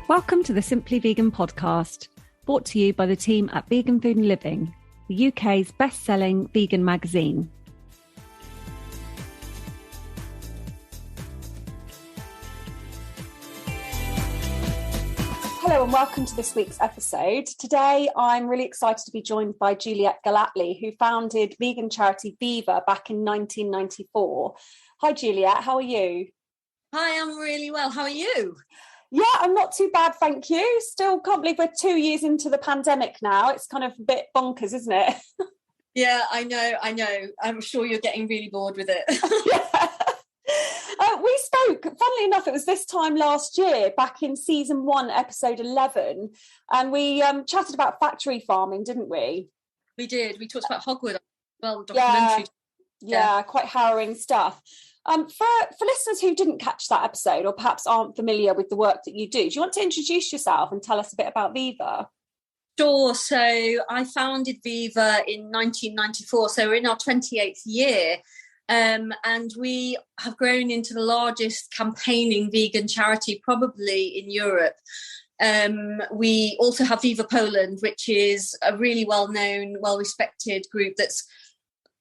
Welcome to the Simply Vegan podcast, brought to you by the team at Vegan Food and Living, the UK's best-selling vegan magazine. Hello and welcome to this week's episode. Today I'm really excited to be joined by Juliet Gellatley, who founded vegan charity Viva back in 1994. Hi Juliet, how are you? Hi, I'm really well. How are you? Yeah, I'm not too bad, thank you. Still can't believe we're 2 years into the pandemic now. It's kind of a bit bonkers, isn't it? Yeah, I know. I'm sure you're getting really bored with it. Yeah. We spoke, funnily enough, it was this time last year, back in season 1, episode 11, and we chatted about factory farming, didn't we? We did. We talked about Hogwood as well, the documentary. Yeah, quite harrowing stuff. For listeners who didn't catch that episode or perhaps aren't familiar with the work that you do you want to introduce yourself and tell us a bit about Viva? Sure. So I founded Viva in 1994, so we're in our 28th year. And we have grown into the largest campaigning vegan charity probably in Europe. We also have Viva Poland, which is a really well-known, well-respected group that's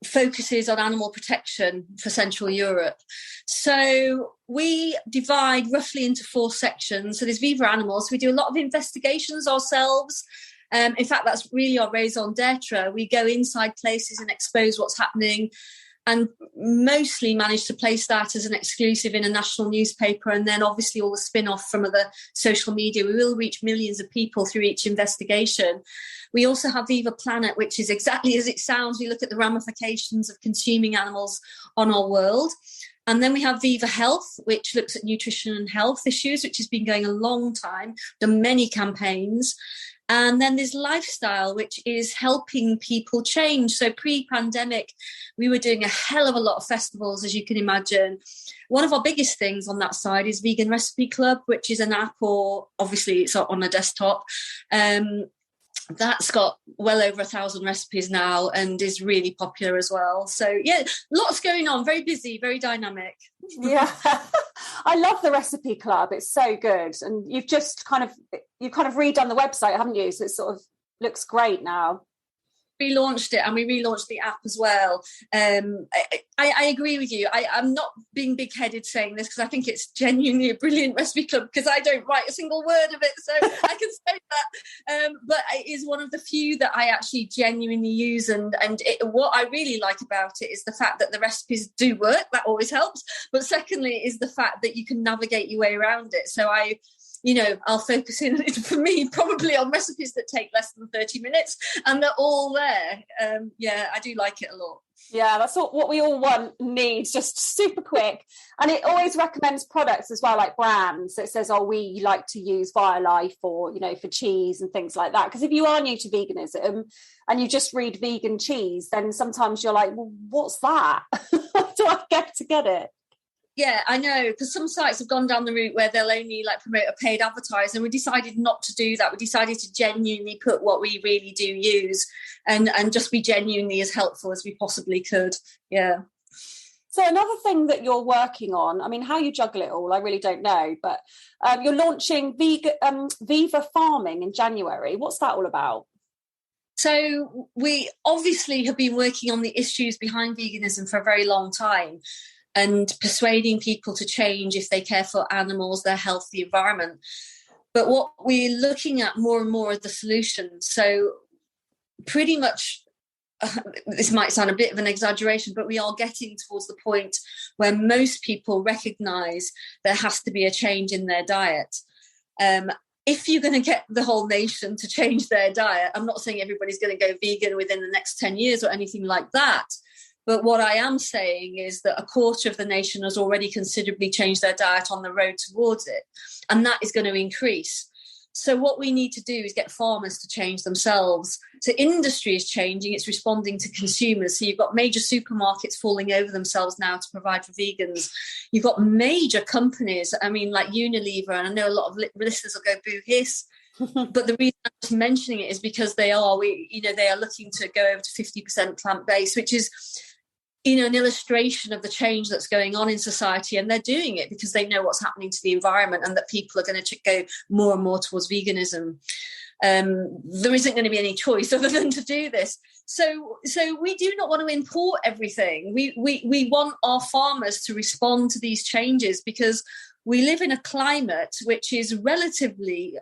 focuses on animal protection for Central Europe. So we divide roughly into 4 sections. So there's Viva Animals. We do a lot of investigations ourselves. In fact, that's really our raison d'etre. We go inside places and expose what's happening, and mostly manage to place that as an exclusive in a national newspaper, and then obviously all the spin-off from other social media. We will reach millions of people through each investigation. We also have Viva Planet, which is exactly as it sounds. We look at the ramifications of consuming animals on our world. And then we have Viva Health, which looks at nutrition and health issues, which has been going a long time, done many campaigns. And then there's Lifestyle, which is helping people change. So pre-pandemic, we were doing a hell of a lot of festivals, as you can imagine. One of our biggest things on that side is Vegan Recipe Club, which is an app, or obviously it's on a desktop. That's got well over 1,000 recipes now and is really popular as well. So yeah, lots going on, very busy, very dynamic. Yeah, I love the Recipe Club. It's so good. And you've kind of redone the website, haven't you? So it sort of looks great now. Relaunched it, and we relaunched the app as well. I agree with you. I'm not being big-headed saying this because I think it's genuinely a brilliant recipe club, because I don't write a single word of it, so I can say that. But it is one of the few that I actually genuinely use, and what I really like about it is the fact that the recipes do work. That always helps. But secondly is the fact that you can navigate your way around it. So I'll focus in, for me, probably on recipes that take less than 30 minutes, and they're all there. I do like it a lot. Yeah, that's what we all want and need, just super quick. And it always recommends products as well, like brands. It says, we like to use Violife, or, for cheese and things like that. Because if you are new to veganism and you just read vegan cheese, then sometimes you're like, well, what's that? Do I get it? Yeah, I know, because some sites have gone down the route where they'll only promote a paid advertiser, and we decided not to do that. We decided to genuinely put what we really do use and just be genuinely as helpful as we possibly could. Yeah. So another thing that you're working on, I mean, how you juggle it all, I really don't know, but you're launching Viva Farming in January. What's that all about? So we obviously have been working on the issues behind veganism for a very long time, and persuading people to change if they care for animals, their health, the environment. But what we're looking at more and more are the solutions. So pretty much, this might sound a bit of an exaggeration, but we are getting towards the point where most people recognise there has to be a change in their diet. If you're going to get the whole nation to change their diet, I'm not saying everybody's going to go vegan within the next 10 years or anything like that. But what I am saying is that a quarter of the nation has already considerably changed their diet on the road towards it. And that is going to increase. So what we need to do is get farmers to change themselves. So industry is changing, it's responding to consumers. So you've got major supermarkets falling over themselves now to provide for vegans. You've got major companies, I mean, like Unilever, and I know a lot of listeners will go boo hiss. But the reason I'm just mentioning it is because they are looking to go over to 50% plant-based, which is an illustration of the change that's going on in society, and they're doing it because they know what's happening to the environment and that people are going to go more and more towards veganism. There isn't going to be any choice other than to do this. So we do not want to import everything. We want our farmers to respond to these changes because we live in a climate which is relatively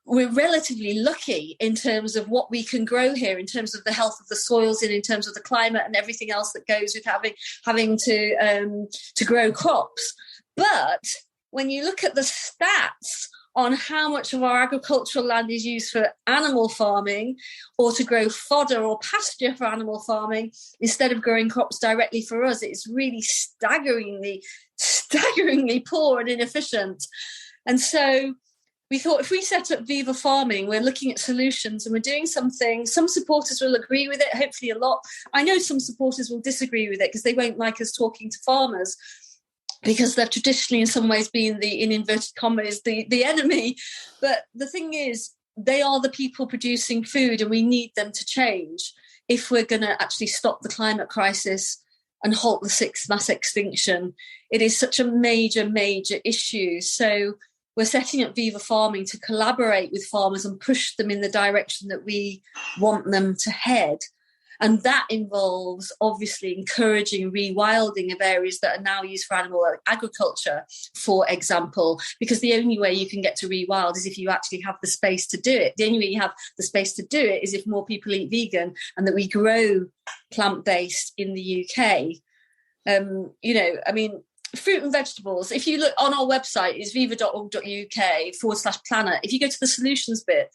we're relatively lucky in terms of what we can grow here, in terms of the health of the soils and in terms of the climate and everything else that goes with having to grow crops. But when you look at the stats on how much of our agricultural land is used for animal farming or to grow fodder or pasture for animal farming instead of growing crops directly for us, it's really staggeringly poor and inefficient. And so we thought if we set up Viva Farming, we're looking at solutions and we're doing something. Some supporters will agree with it, hopefully a lot. I know some supporters will disagree with it because they won't like us talking to farmers because they've traditionally in some ways been in inverted commas, the enemy. But the thing is, they are the people producing food and we need them to change if we're going to actually stop the climate crisis and halt the sixth mass extinction. It is such a major, major issue. So we're setting up Viva Farming to collaborate with farmers and push them in the direction that we want them to head. And that involves obviously encouraging rewilding of areas that are now used for animal agriculture, for example, because the only way you can get to rewild is if you actually have the space to do it. The only way you have the space to do it is if more people eat vegan and that we grow plant-based in the UK. Fruit and vegetables, if you look on our website, is viva.org.uk/planet. If you go to the solutions bit,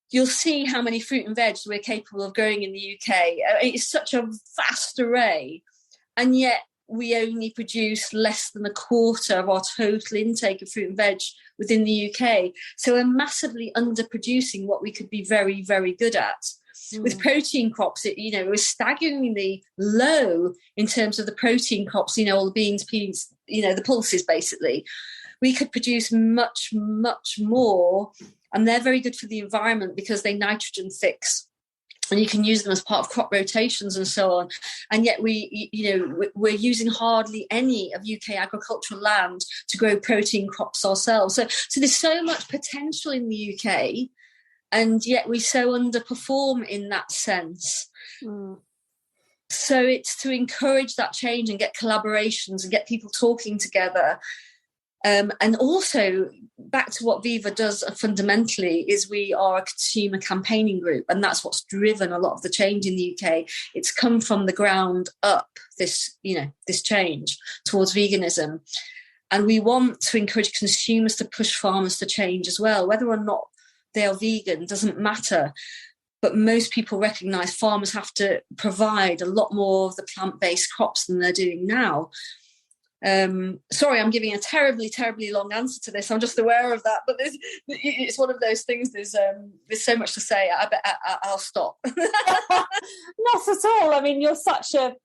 you'll see how many fruit and veg we're capable of growing in the UK. It's such a vast array, and yet we only produce less than a quarter of our total intake of fruit and veg within the UK. So we're massively underproducing what we could be very, very good at. With protein crops, we're staggeringly low in terms of the protein crops, all the beans, peas, the pulses, basically. We could produce much, much more, and they're very good for the environment because they nitrogen fix, and you can use them as part of crop rotations and so on. And yet we're using hardly any of UK agricultural land to grow protein crops ourselves. So there's so much potential in the UK, and yet we so underperform in that sense. So it's to encourage that change and get collaborations and get people talking together. And also, back to what Viva does fundamentally, is we are a consumer campaigning group, and that's what's driven a lot of the change in the UK. It's come from the ground up, this change towards veganism. And we want to encourage consumers to push farmers to change as well. Whether or not they are vegan doesn't matter. But most people recognise farmers have to provide a lot more of the plant-based crops than they're doing now. Sorry, I'm giving a terribly, terribly long answer to this. I'm just aware of that. But it's one of those things. There's so much to say. I'll stop. Not at all. I mean, you're such a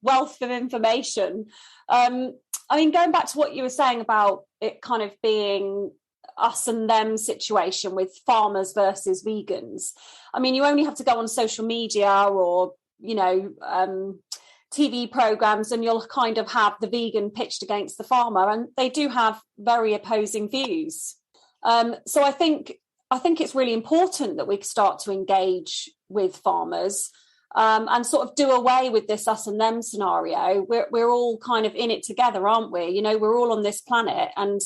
wealth of information. Going back to what you were saying about it kind of being us and them situation with farmers versus vegans. I mean, you only have to go on social media or, TV programs and you'll kind of have the vegan pitched against the farmer, and they do have very opposing views. So I think it's really important that we start to engage with farmers and sort of do away with this us and them scenario. We're all kind of in it together, aren't we? We're all on this planet, and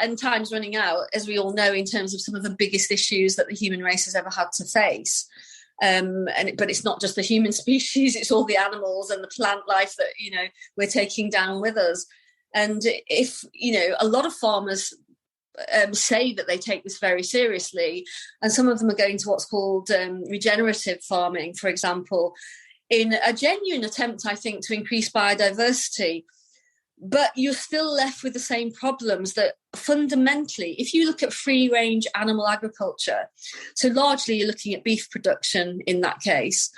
and time's running out, as we all know, in terms of some of the biggest issues that the human race has ever had to face. But it's not just the human species, it's all the animals and the plant life that, we're taking down with us. And if, a lot of farmers say that they take this very seriously, and some of them are going to what's called regenerative farming, for example, in a genuine attempt, I think, to increase biodiversity. But you're still left with the same problems that fundamentally, if you look at free-range animal agriculture, so largely you're looking at beef production in that case,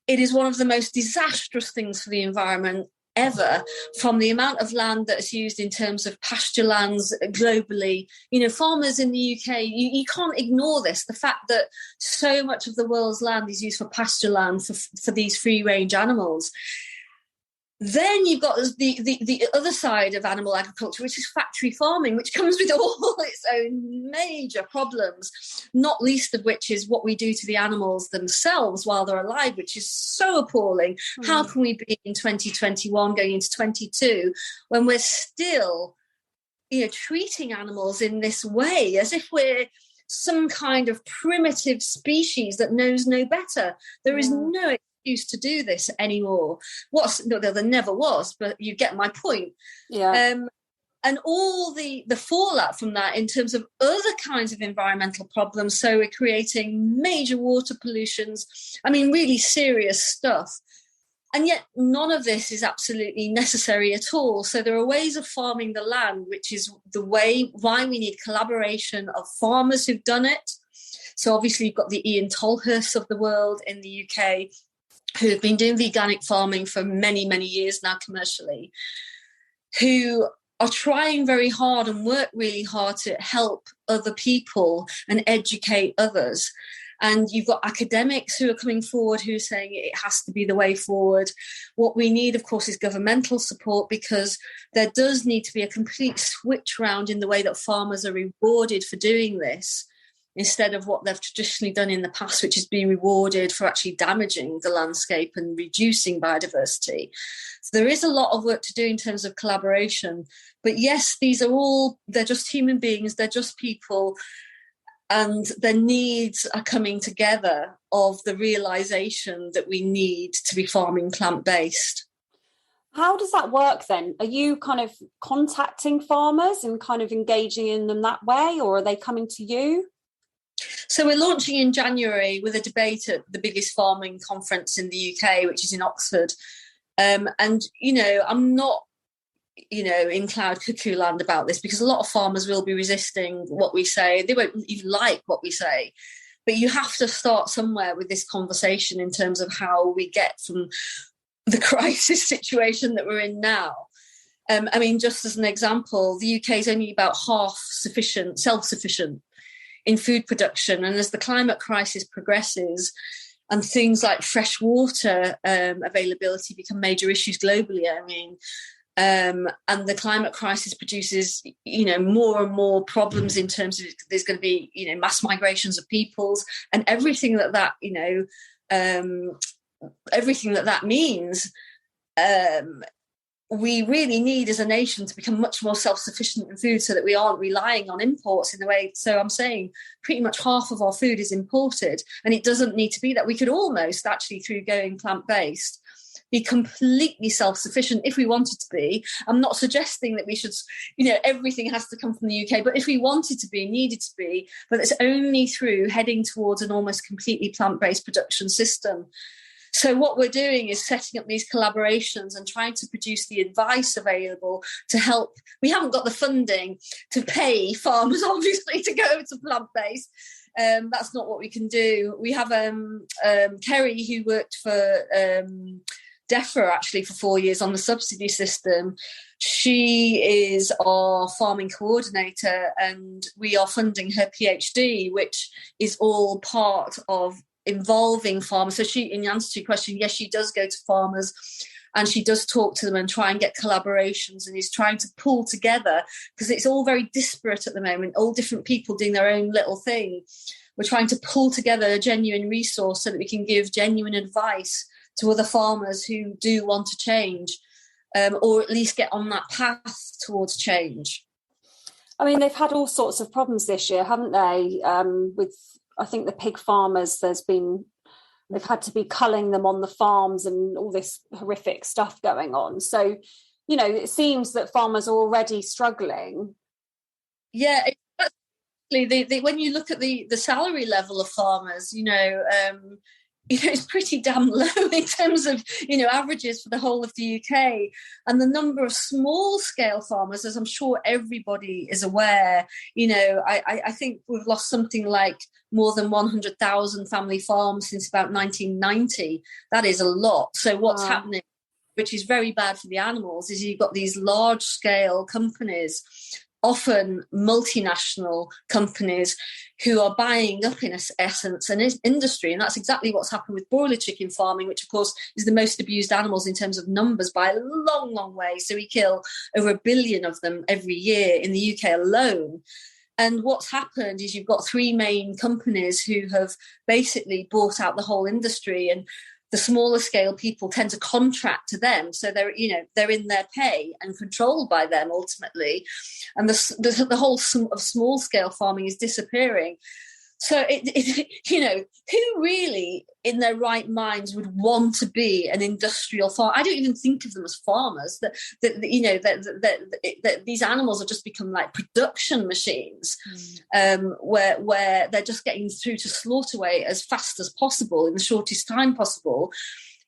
it is one of the most disastrous things for the environment ever from the amount of land that's used in terms of pasture lands globally. You know, farmers in the UK, you can't ignore this, the fact that so much of the world's land is used for pasture land for these free-range animals. Then you've got the other side of animal agriculture, which is factory farming, which comes with all its own major problems, not least of which is what we do to the animals themselves while they're alive, which is so appalling. How can we be in 2021 going into 22 when we're still, treating animals in this way as if we're some kind of primitive species that knows no better? There is no excuse to do this anymore. There never was, but you get my point. And all the fallout from that in terms of other kinds of environmental problems. So we're creating major water pollutions. I mean, really serious stuff. And yet none of this is absolutely necessary at all. So there are ways of farming the land, which is why we need collaboration of farmers who've done it. So obviously you've got the Ian Tolhursts of the world in the UK, who have been doing veganic farming for many, many years now commercially, who are trying very hard and work really hard to help other people and educate others. And you've got academics who are coming forward who are saying it has to be the way forward. What we need, of course, is governmental support, because there does need to be a complete switch round in the way that farmers are rewarded for doing this, instead of what they've traditionally done in the past, which is being rewarded for actually damaging the landscape and reducing biodiversity. So there is a lot of work to do in terms of collaboration. But yes, they're just human beings, they're just people, and their needs are coming together of the realisation that we need to be farming plant-based. How does that work then? Are you kind of contacting farmers and kind of engaging in them that way, or are they coming to you? So we're launching in January with a debate at the biggest farming conference in the UK, which is in Oxford. And, I'm not, in cloud cuckoo land about this, because a lot of farmers will be resisting what we say. They won't even like what we say. But you have to start somewhere with this conversation in terms of how we get from the crisis situation that we're in now. Just as an example, the UK is only about half self-sufficient in food production. And as the climate crisis progresses and things like fresh water availability become major issues globally, and the climate crisis produces, more and more problems in terms of there's going to be, mass migrations of peoples and everything that means. We really need as a nation to become much more self-sufficient in food so that we aren't relying on imports in a way. So I'm saying pretty much half of our food is imported, and it doesn't need to be that. We could almost actually, through going plant-based, be completely self-sufficient if we wanted to be. I'm not suggesting that we should, everything has to come from the UK, but if we wanted to be, needed to be, but it's only through heading towards an almost completely plant-based production system. So what we're doing is setting up these collaborations and trying to produce the advice available to help. We haven't got the funding to pay farmers, obviously, to go to plant-based. That's not what we can do. We have Kerry, who worked for DEFRA, actually, for 4 years on the subsidy system. She is our farming coordinator, and we are funding her PhD, which is all part of involving farmers. So she, in answer to your question, yes, she does go to farmers and she does talk to them and try and get collaborations, and is trying to pull together, because it's all very disparate at the moment, all different people doing their own little thing. We're trying to pull together a genuine resource so that we can give genuine advice to other farmers who do want to change, or at least get on that path towards change. They've had all sorts of problems this year, haven't they? With, I think, the pig farmers, they've had to be culling them on the farms and all this horrific stuff going on. So, it seems that farmers are already struggling. Yeah, when you look at the salary level of farmers, it's pretty damn low in terms of, averages for the whole of the UK. And the number of small scale farmers, as I'm sure everybody is aware, I think we've lost something like more than 100,000 family farms since about 1990. That is a lot. So what's happening which is very bad for the animals, is you've got these large-scale companies, often multinational companies, who are buying up, in essence, an industry. And that's exactly what's happened with broiler chicken farming, which, of course, is the most abused animals in terms of numbers by a long, long way. So we kill over 1 billion of them every year in the UK alone. And what's happened is you've got 3 main companies who have basically bought out the whole industry, and the smaller scale people tend to contract to them. So they're in their pay and controlled by them ultimately. And the whole of small scale farming is disappearing. So, who really in their right minds would want to be an industrial farmer? I don't even think of them as farmers. That these animals have just become like production machines, where they're just getting through to slaughter weight as fast as possible in the shortest time possible,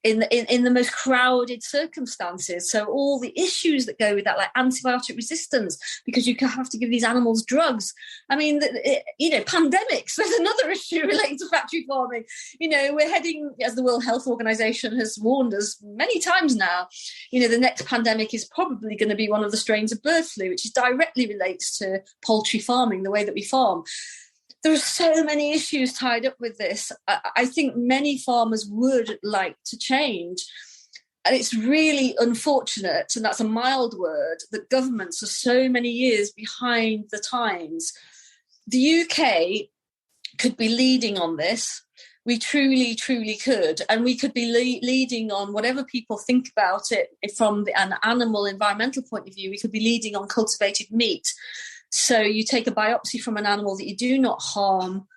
in the most crowded circumstances. So all the issues that go with that, like antibiotic resistance, because you have to give these animals drugs. I mean, pandemics, there's another issue relating to factory farming. We're heading, as the World Health Organization has warned us many times now, the next pandemic is probably going to be one of the strains of bird flu, which directly relates to poultry farming, the way that we farm. There are so many issues tied up with this. I think many farmers would like to change. And it's really unfortunate, and that's a mild word, that governments are so many years behind the times. The UK could be leading on this. We truly, truly could. And we could be leading on whatever people think about it from an animal environmental point of view. We could be leading on cultivated meat. So you take a biopsy from an animal that you do not harm,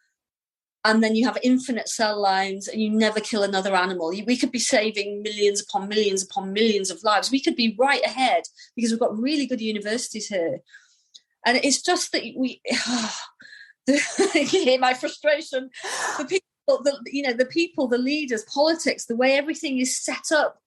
and then you have infinite cell lines and you never kill another animal. We could be saving millions upon millions upon millions of lives. We could be right ahead because we've got really good universities here. And it's just that you hear my frustration. The people, the leaders, politics, the way everything is set up,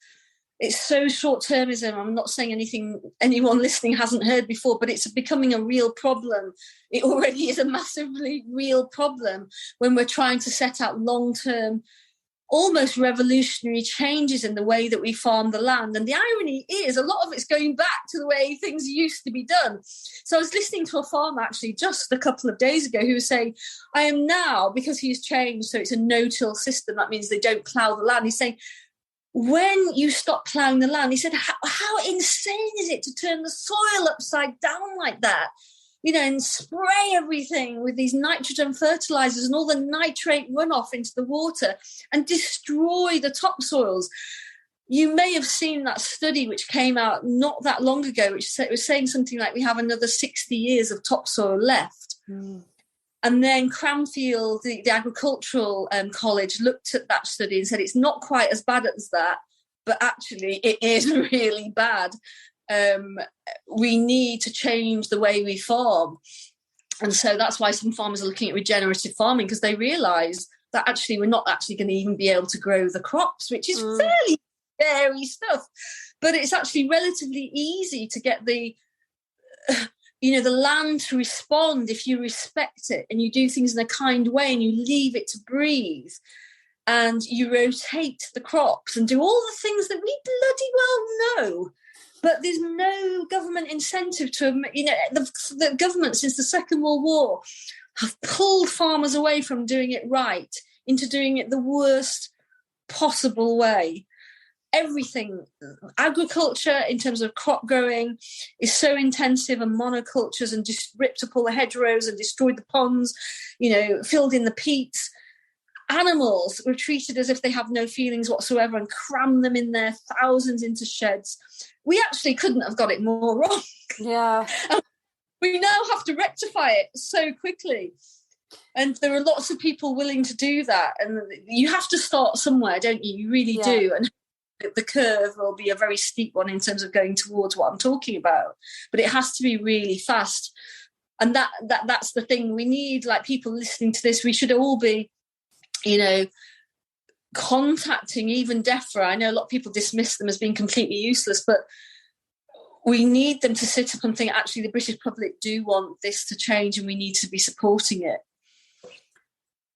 it's so short-termism. I'm not saying anything anyone listening hasn't heard before, but it's becoming a real problem. It already is a massively real problem when we're trying to set out long-term, almost revolutionary changes in the way that we farm the land. And the irony is a lot of it's going back to the way things used to be done. So I was listening to a farmer actually just a couple of days ago who was saying, I am now, because he's changed, so it's a no-till system. That means they don't plough the land. He's saying, when you stop ploughing the land, he said, how insane is it to turn the soil upside down like that? And spray everything with these nitrogen fertilizers and all the nitrate runoff into the water and destroy the topsoils. You may have seen that study which came out not that long ago, which was saying something like we have another 60 years of topsoil left. And then Cranfield, the agricultural college, looked at that study and said it's not quite as bad as that, but actually it is really bad. We need to change the way we farm. And so that's why some farmers are looking at regenerative farming, because they realise that actually we're not actually going to even be able to grow the crops, which is fairly scary stuff. But it's actually relatively easy to get the land to respond if you respect it and you do things in a kind way and you leave it to breathe and you rotate the crops and do all the things that we bloody well know. But there's no government incentive to, the government since the Second World War have pulled farmers away from doing it right into doing it the worst possible way. Everything, agriculture in terms of crop growing is so intensive, and monocultures, and just ripped up all the hedgerows and destroyed the ponds, filled in the peats. Animals were treated as if they have no feelings whatsoever and crammed them in there, thousands into sheds. We actually couldn't have got it more wrong. Yeah. We now have to rectify it so quickly. And there are lots of people willing to do that. And you have to start somewhere, don't you? You really do. And the curve will be a very steep one in terms of going towards what I'm talking about. But it has to be really fast. And that's the thing. We need, like, people listening to this, we should all be, contacting even DEFRA. I know a lot of people dismiss them as being completely useless, but we need them to sit up and think, actually, the British public do want this to change and we need to be supporting it.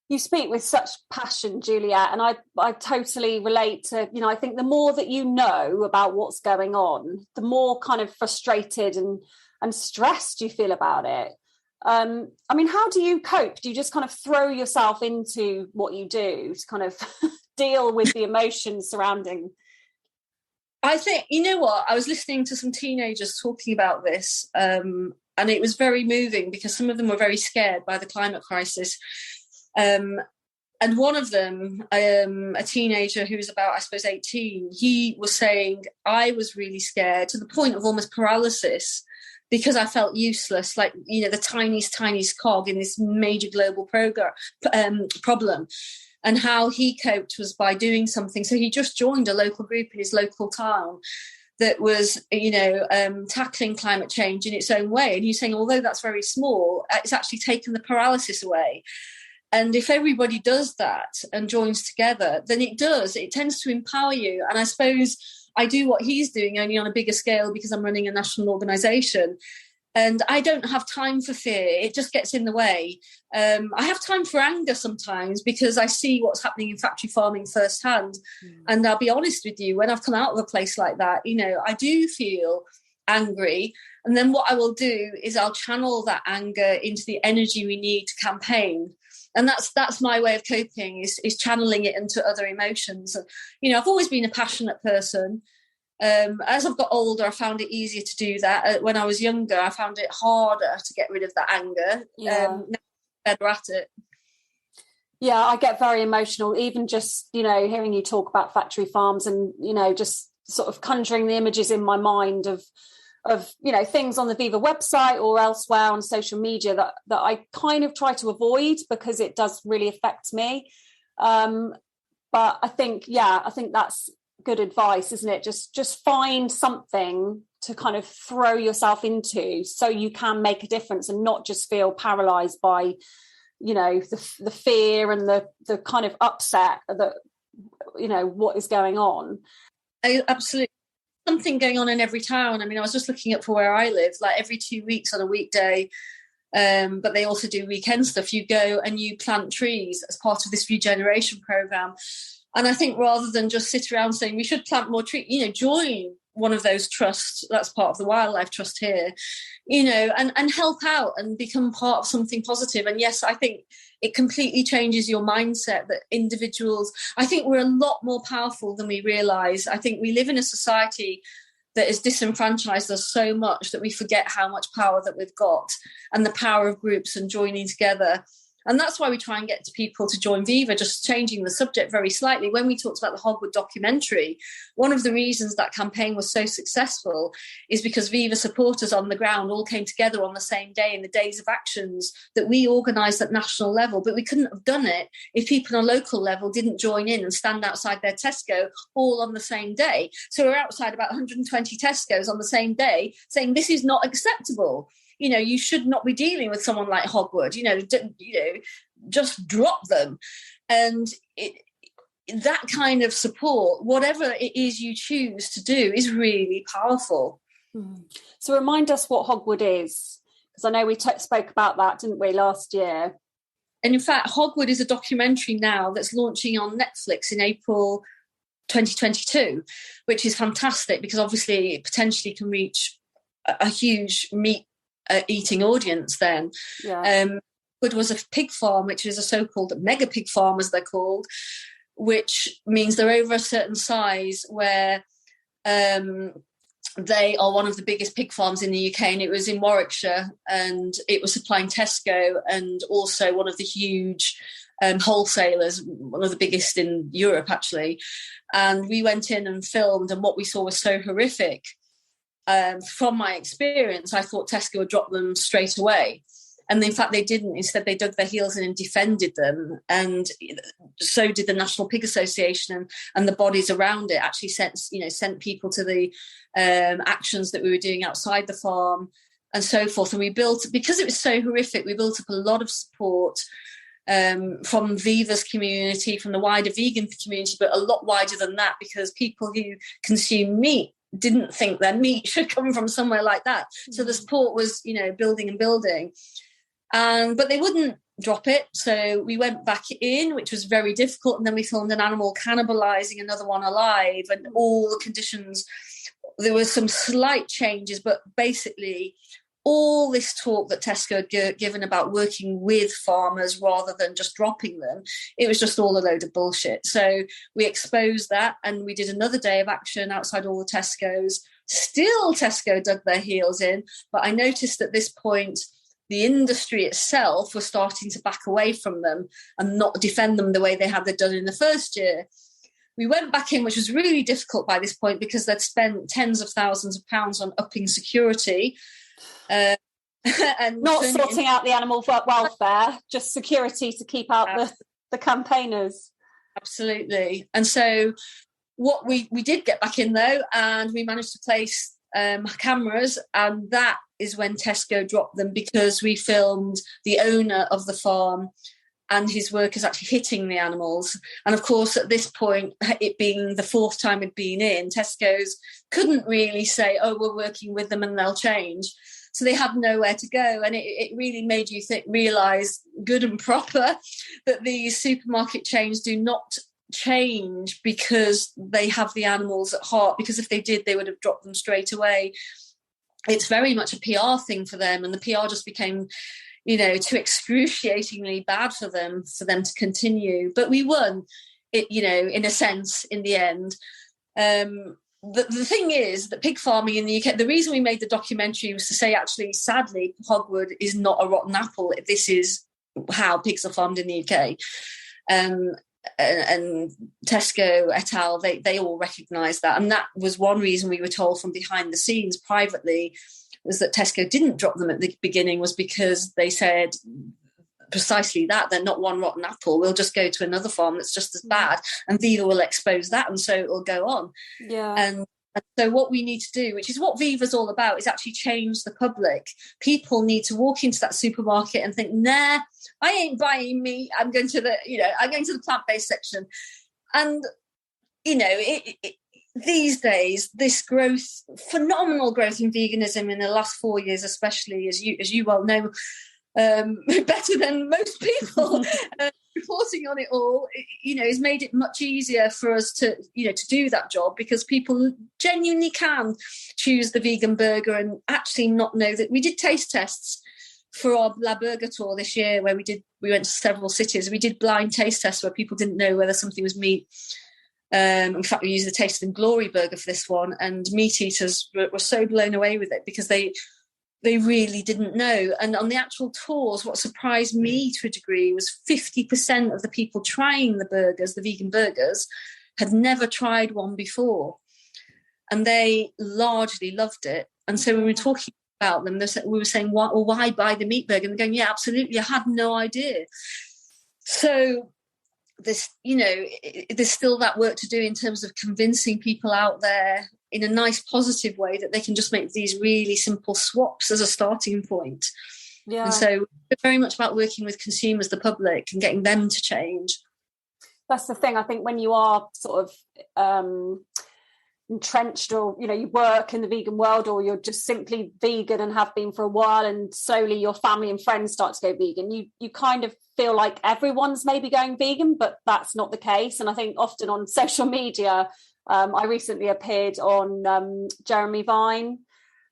You speak with such passion, Juliet, and I totally relate to, I think the more that you know about what's going on, the more kind of frustrated and stressed you feel about it. I mean, how do you cope? Do you just kind of throw yourself into what you do to kind of deal with the emotions surrounding? I think, you know what, I was listening to some teenagers talking about this, and it was very moving because some of them were very scared by the climate crisis. And one of them, a teenager who was about, I suppose, 18, he was saying, I was really scared to the point of almost paralysis because I felt useless, like, the tiniest cog in this major global problem. And how he coped was by doing something. So he just joined a local group in his local town that was, tackling climate change in its own way. And he's saying, although that's very small, it's actually taken the paralysis away. And if everybody does that and joins together, then it tends to empower you. And I suppose I do what he's doing, only on a bigger scale, because I'm running a national organisation. And I don't have time for fear. It just gets in the way. I have time for anger sometimes because I see what's happening in factory farming firsthand. And I'll be honest with you, when I've come out of a place like that, I do feel angry. And then what I will do is I'll channel that anger into the energy we need to campaign. And that's my way of coping, is channeling it into other emotions. I've always been a passionate person. As I've got older, I found it easier to do that. When I was younger, I found it harder to get rid of that anger. Now I'm better at it. Yeah, I get very emotional, even just, hearing you talk about factory farms and, just sort of conjuring the images in my mind of things on the Viva website or elsewhere on social media that I kind of try to avoid because it does really affect me. But I think that's good advice, isn't it? Just find something to kind of throw yourself into so you can make a difference and not just feel paralyzed by, the fear and the kind of upset that, what is going on. Absolutely. Something going on in every town. I mean, I was just looking up for where I live, like every 2 weeks on a weekday, but they also do weekend stuff. You go and you plant trees as part of this regeneration program. And I think rather than just sit around saying we should plant more trees, join one of those trusts, that's part of the wildlife trust here, and help out and become part of something positive. And yes, I think it completely changes your mindset that individuals, I think we're a lot more powerful than we realise. I think we live in a society that has disenfranchised us so much that we forget how much power that we've got and the power of groups and joining together. And that's why we try and get to people to join Viva, just changing the subject very slightly. When we talked about the Hogwood documentary, one of the reasons that campaign was so successful is because Viva supporters on the ground all came together on the same day in the days of actions that we organised at national level. But we couldn't have done it if people on a local level didn't join in and stand outside their Tesco all on the same day. So we're outside about 120 Tesco's on the same day saying this is not acceptable. You should not be dealing with someone like Hogwood, just drop them. And that kind of support, whatever it is you choose to do, is really powerful. So remind us what Hogwood is, because I know we spoke about that, didn't we, last year? And in fact, Hogwood is a documentary now that's launching on Netflix in April 2022, which is fantastic because obviously it potentially can reach a huge meat-eating audience then. It was a pig farm, which is a so-called mega pig farm, as they're called, which means they're over a certain size where they are one of the biggest pig farms in the UK, and it was in Warwickshire, and it was supplying Tesco and also one of the huge wholesalers, one of the biggest in Europe, actually. And we went in and filmed, and what we saw was so horrific. From my experience, I thought Tesco would drop them straight away. And in fact, they didn't. Instead, they dug their heels in and defended them. And so did the National Pig Association, and the bodies around it actually sent people to the actions that we were doing outside the farm and so forth. And we built, because it was so horrific, we built up a lot of support from Viva's community, from the wider vegan community, but a lot wider than that, because people who consume meat didn't think their meat should come from somewhere like that. So the support was, building and building. But they wouldn't drop it. So we went back in, which was very difficult. And then we filmed an animal cannibalizing another one alive, and all the conditions. There were some slight changes, but basically all this talk that Tesco had given about working with farmers rather than just dropping them, it was just all a load of bullshit. So we exposed that, and we did another day of action outside all the Tesco's. Still Tesco dug their heels in, but I noticed at this point the industry itself was starting to back away from them and not defend them the way they had done in the first year. We went back in, which was really difficult by this point because they'd spent tens of thousands of pounds on upping security. And not sorting out the animal welfare, just security to keep out the campaigners. Absolutely. And so what we did get back in, though, and we managed to place cameras, and that is when Tesco dropped them, because we filmed the owner of the farm and his workers actually hitting the animals. And of course, at this point, it being the fourth time it'd been in, Tesco's couldn't really say, oh, we're working with them and they'll change. So they had nowhere to go. And it really made you realise, good and proper, that these supermarket chains do not change because they have the animals at heart, because if they did, they would have dropped them straight away. It's very much a PR thing for them, and the PR just became, too excruciatingly bad for them to continue. But we won it, in a sense, in the end. The thing is that pig farming in the UK, the reason we made the documentary was to say, actually, sadly, hogwood is not a rotten apple. This is how pigs are farmed in the UK. And Tesco et al., they all recognise that. And that was one reason we were told from behind the scenes privately, was that Tesco didn't drop them at the beginning, was because they said precisely that. They're not one rotten apple. We'll just go to another farm that's just as bad, and Viva will expose that, and so it will go on. Yeah. And so what we need to do, which is what Viva's all about, is actually change the public. People need to walk into that supermarket and think, nah, I ain't buying meat. I'm going to the plant-based section. And, these days, this growth, phenomenal growth in veganism in the last 4 years, especially, as you well know, better than most people, reporting on it all, has made it much easier for us to do that job, because people genuinely can choose the vegan burger and actually not know that. We did taste tests for our La Burger tour this year, where we went to several cities. We did blind taste tests where people didn't know whether something was meat. In fact, we used the Taste and Glory burger for this one, and meat eaters were so blown away with it because they really didn't know. And on the actual tours, what surprised me to a degree was 50% of the people trying the burgers, the vegan burgers, had never tried one before. And they largely loved it. And so when we were talking about them, we were saying, why buy the meat burger? And they're going, yeah, absolutely, I had no idea. So there's still that work to do in terms of convincing people out there in a nice, positive way that they can just make these really simple swaps as a starting point. Yeah. And so it's very much about working with consumers, the public, and getting them to change. That's the thing. I think when you are sort of entrenched, or you work in the vegan world, or you're just simply vegan and have been for a while, and slowly your family and friends start to go vegan, you kind of feel like everyone's maybe going vegan, but that's not the case. And I think often on social media, I recently appeared on Jeremy Vine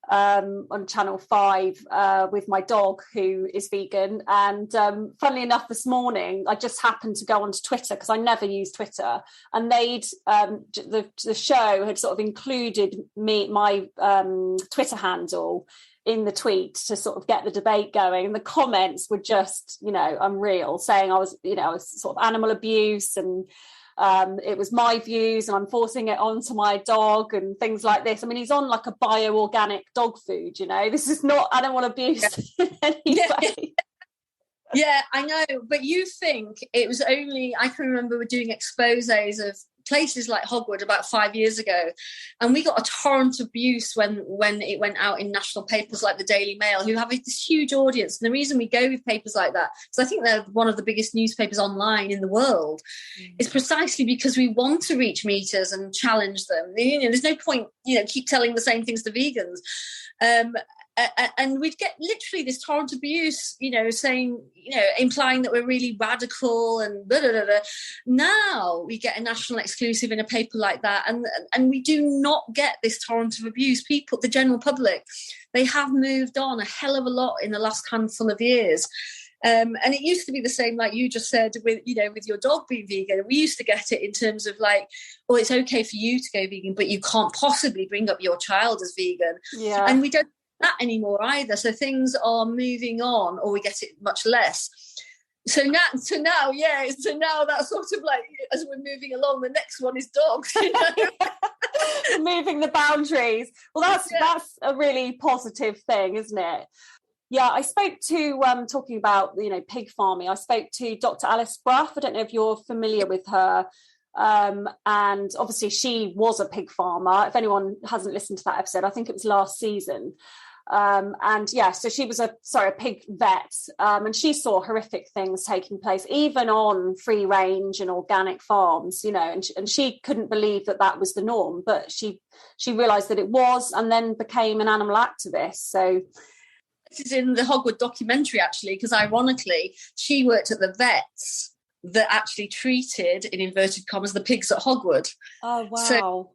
on Channel 5 with my dog, who is vegan. And funnily enough, this morning, I just happened to go onto Twitter, because I never use Twitter. And the show had sort of included my Twitter handle in the tweet to sort of get the debate going. And the comments were just, unreal, saying I was sort of animal abuse, and it was my views and I'm forcing it onto my dog and things like this. I mean, he's on like a bio-organic dog food, this is not animal abuse in any way. Yeah, I know. But you think it was only, I can remember we're doing exposés of places like Hogwood about 5 years ago, and we got a torrent of abuse when it went out in national papers like the Daily Mail, who have this huge audience. And the reason we go with papers like that, because I think they're one of the biggest newspapers online in the world, is precisely because we want to reach meat eaters and challenge them. There's no point, keep telling the same things to vegans. and we'd get literally this torrent of abuse, saying, implying that we're really radical and blah, blah, blah, blah. Now we get a national exclusive in a paper like that, and we do not get this torrent of abuse. People, the general public, they have moved on a hell of a lot in the last handful of years. And it used to be the same, like you just said, with your dog being vegan. We used to get it in terms of like, oh, it's okay for you to go vegan, but you can't possibly bring up your child as vegan. Yeah. And we don't that anymore either. So things are moving on, or we get it much less. So now that's sort of like, as we're moving along, the next one is dogs. Moving the boundaries. Well, that's a really positive thing, isn't it? Yeah, I spoke to, talking about, pig farming, I spoke to Dr. Alice Bruff. I don't know if you're familiar with her. And obviously she was a pig farmer. If anyone hasn't listened to that episode, I think it was last season. So she was a pig vet, and she saw horrific things taking place, even on free range and organic farms, and she couldn't believe that was the norm, but she realized that it was, and then became an animal activist. So this is in the Hogwood documentary, actually, because ironically, she worked at the vets that actually treated, in inverted commas, the pigs at Hogwood. Oh, wow. So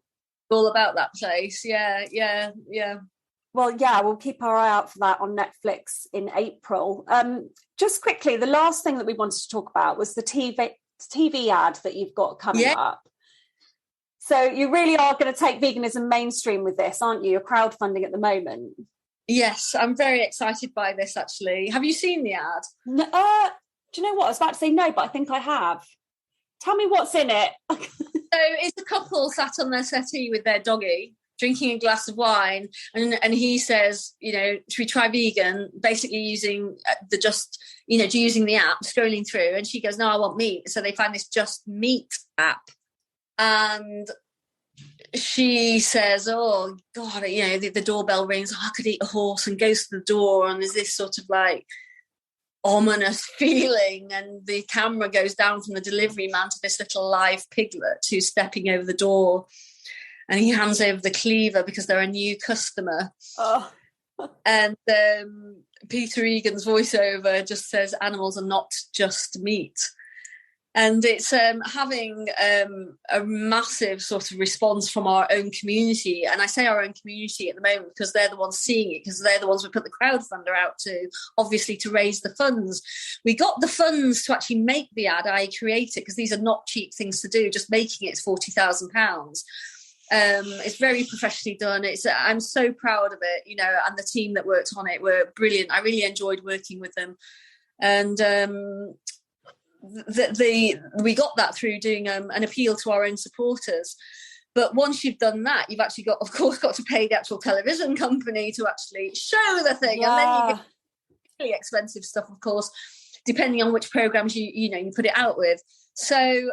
all about that place. Yeah. Well, yeah, we'll keep our eye out for that on Netflix in April. Just quickly, the last thing that we wanted to talk about was the TV ad that you've got coming up. So you really are going to take veganism mainstream with this, aren't you? You're crowdfunding at the moment. Yes, I'm very excited by this, actually. Have you seen the ad? No, do you know what? I was about to say no, but I think I have. Tell me what's in it. So it's a couple sat on their settee with their doggy, drinking a glass of wine, and he says, should we try vegan? Basically using using the app, scrolling through, and she goes, no, I want meat. So they find this Just Meat app, and she says, oh God, the doorbell rings. I could eat a horse, and goes to the door, and there's this sort of like ominous feeling, and the camera goes down from the delivery man to this little live piglet who's stepping over the door. And he hands over the cleaver because they're a new customer. Oh. And Peter Egan's voiceover just says, animals are not just meat. And it's having a massive sort of response from our own community. And I say our own community at the moment because they're the ones seeing it, because they're the ones we put the crowdfunder out to, obviously, to raise the funds. We got the funds to actually make the ad. I create it because these are not cheap things to do. Just making it is £40,000. It's very professionally done. I'm so proud of it, and the team that worked on it were brilliant. I really enjoyed working with them. And we got that through doing an appeal to our own supporters. But once you've done that, you've actually got to pay the actual television company to actually show the thing. Yeah. And then you get really expensive stuff, of course, depending on which programs you put it out with. So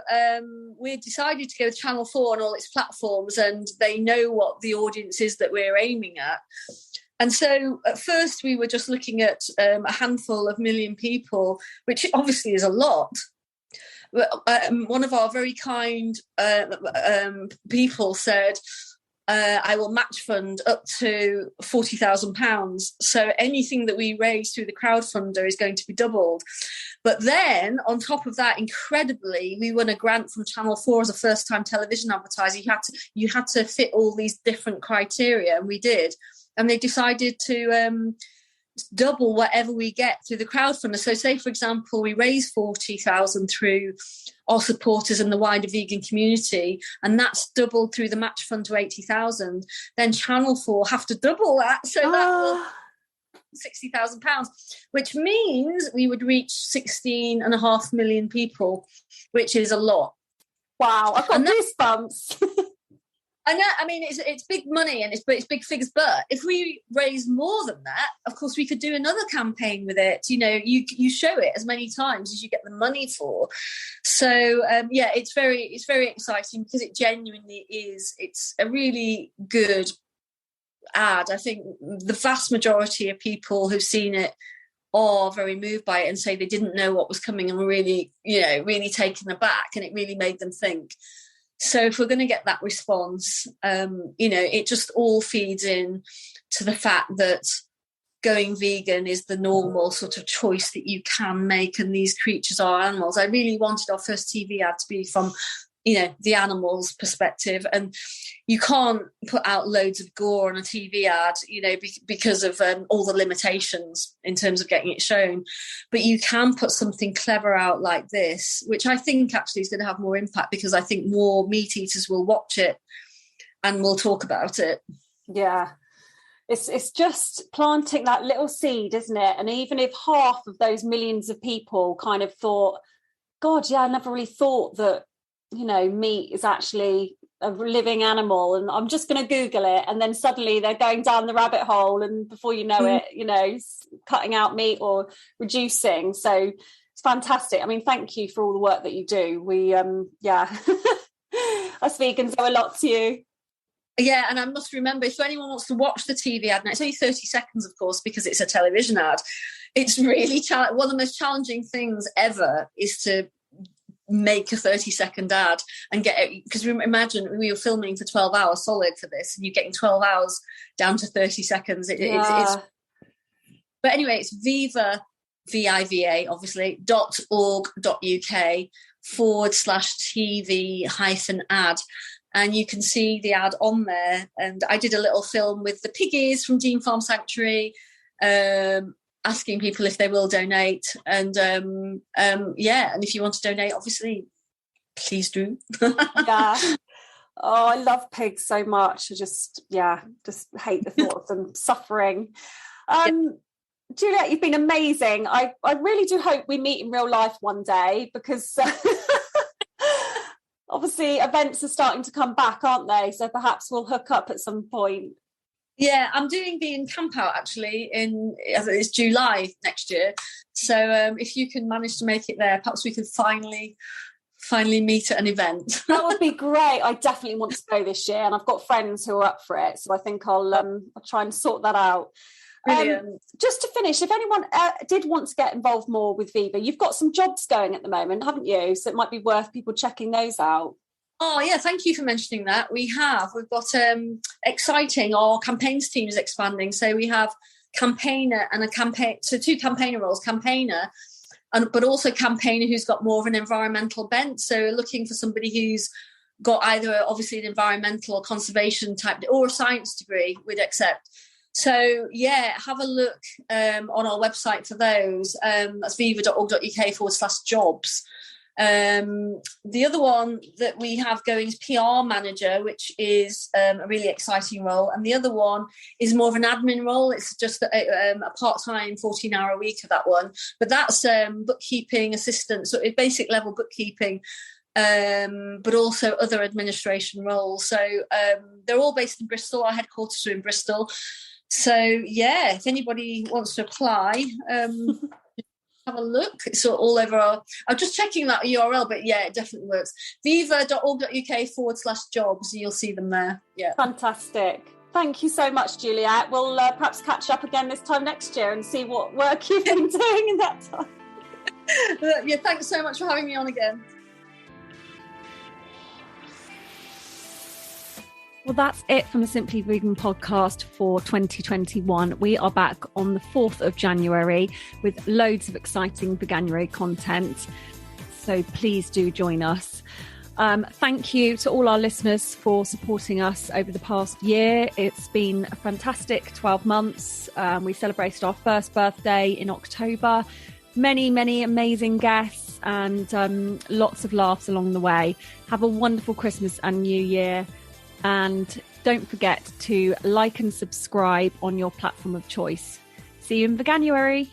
we decided to go to Channel 4 on all its platforms, and they know what the audience is that we're aiming at. And so at first we were just looking at a handful of million people, which obviously is a lot. One of our very kind people said, I will match fund up to £40,000. So anything that we raise through the crowdfunder is going to be doubled. But then on top of that, incredibly, we won a grant from Channel 4 as a first-time television advertiser. You had to fit all these different criteria, and we did. And they decided to double whatever we get through the crowdfunder. So say, for example, we raise 40,000 through our supporters and the wider vegan community, and that's doubled through the match fund to 80,000. Then Channel 4 have to double that. So that will £60,000, which means we would reach 16.5 million people, which is a lot. Wow, I've got goosebumps. I know, I mean, it's big money and it's big figures, but if we raise more than that, of course, we could do another campaign with it. You show it as many times as you get the money for. So, it's very exciting because it genuinely is. It's a really good ad. I think the vast majority of people who've seen it are very moved by it and say they didn't know what was coming and were really, really taken aback, and it really made them think. So if we're going to get that response, it just all feeds in to the fact that going vegan is the normal sort of choice that you can make, and these creatures are animals. I really wanted our first TV ad to be from, the animals' perspective, and you can't put out loads of gore on a TV ad, because of all the limitations in terms of getting it shown. But you can put something clever out like this, which I think actually is going to have more impact, because I think more meat eaters will watch it and will talk about it. Yeah. It's just planting that little seed, isn't it? And even if half of those millions of people kind of thought, God, yeah, I never really thought that, meat is actually a living animal, and I'm just going to Google it, and then suddenly they're going down the rabbit hole, and before you know it, cutting out meat or reducing. So it's fantastic. I mean, thank you for all the work that you do. We, us vegans owe a lot to you. Yeah, and I must remember, if anyone wants to watch the TV ad, now it's only 30 seconds, of course, because it's a television ad. It's really one of the most challenging things ever is to make a 30-second ad and get it, because imagine we were filming for 12 hours solid for this, and you're getting 12 hours down to 30 seconds. But anyway, it's Viva, VIVA, obviously, .org.uk/TV-ad. And you can see the ad on there. And I did a little film with the piggies from Dean Farm Sanctuary, asking people if they will donate. And and if you want to donate, obviously, please do. Yeah. Oh, I love pigs so much. I just hate the thought of them suffering. Juliet, you've been amazing. I really do hope we meet in real life one day, because obviously events are starting to come back, aren't they? So perhaps we'll hook up at some point. Yeah, I'm doing Vegan Camp Out actually it's July next year. So if you can manage to make it there, perhaps we could finally meet at an event. That would be great. I definitely want to go this year, and I've got friends who are up for it. So I think I'll try and sort that out. Just to finish, if anyone did want to get involved more with Viva, you've got some jobs going at the moment, haven't you? So it might be worth people checking those out. Oh, yeah, thank you for mentioning that. We've got exciting, our campaigns team is expanding. So we have campaigner and so 2 campaigner roles, campaigner, but also campaigner who's got more of an environmental bent. So we're looking for somebody who's got either obviously an environmental or conservation type or a science degree, we'd accept. So, have a look on our website for those. That's viva.org.uk/jobs. The other one that we have going is PR manager, which is a really exciting role. And the other one is more of an admin role. It's just a part-time 14-hour a week of that one. But that's bookkeeping assistant, so basic level bookkeeping, but also other administration roles. So they're all based in Bristol. Our headquarters are in Bristol. So, if anybody wants to apply, have a look. It's all over I'm just checking that URL, but it definitely works. viva.org.uk/jobs, and you'll see them there. Yeah. Fantastic. Thank you so much, Juliet. We'll perhaps catch up again this time next year and see what work you've been doing in that time. Thanks so much for having me on again. Well, that's it from the Simply Vegan podcast for 2021. We are back on the 4th of January with loads of exciting Veganuary content. So please do join us. Thank you to all our listeners for supporting us over the past year. It's been a fantastic 12 months. We celebrated our first birthday in October. Many, many amazing guests and lots of laughs along the way. Have a wonderful Christmas and New Year. And don't forget to like and subscribe on your platform of choice. See you in Veganuary.